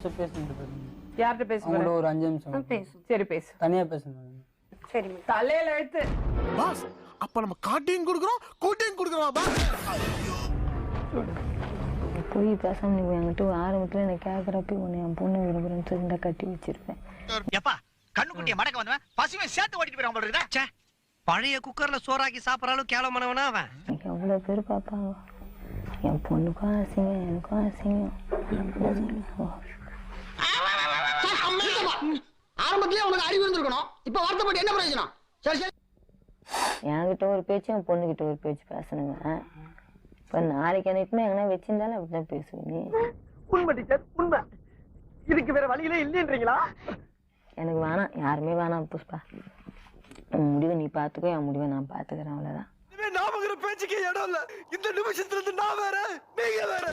யார்கிட்ட பேசுங்க? ஒரு 5 நிமிஷம் பேசும். சரி பேசு. தனியா பேசுங்க. சரி தலையில எடுத்து பாஸ் அப்ப நம்ம காட்டியும் கொடுக்குறோம் கூட்டியும் கொடுக்குறோம் பாஸ். போய் பேசாம நீ என்கிட்ட ஆரம்பத்துல எனக்கு கேட்கறப்ப உன்னை என் பொண்ணு விரும்புறேன்னு சொல்லி கட்டி வச்சிருப்பேன். எப்பா கண்ணுக்குட்டிய மடக்க வந்தவன் பசுமை சேர்த்து ஓட்டிட்டு போயிடாம இருக்குதா? பழைய குக்கர்ல சோறாக்கி சாப்பிடறாலும் கேவலமானவனா அவன். எவ்வளவு பேர் பாப்பாங்க. என் பொண்ணுக்கும் அசிங்கம் எனக்கும் அசிங்கம். ஆரம்பத்திலே உனக்கு அறிவு இருந்திருக்கணும். இப்ப வருத்தப்பட்டு என்ன பிரயோஜனம்? சரி சரி. என்கிட்ட ஒரு பேச்சு என் பொண்ணுகிட்ட ஒரு பேச்சு பேசணுங்க. இப்ப நாளைக்கு எனக்கு எங்கன்னா வச்சிருந்தாலும் அப்படிதான் பேசுவீங்க. உண்மை டீச்சர் உண்மை. இதுக்கு வேற வழியிலே இல்லைன்றீங்களா? எனக்கு வேணாம், யாருமே வேணாம் புஷ்பா. உன் முடிவை நீ பாத்துக்கோ, என் முடிவை நான் பாத்துக்கிறேன், அவ்வளவுதான். நாமங்கிற பேச்சுக்கே இடம் இல்ல. இந்த நிமிஷத்துல இருந்து நான் வேற நீங்க வேற.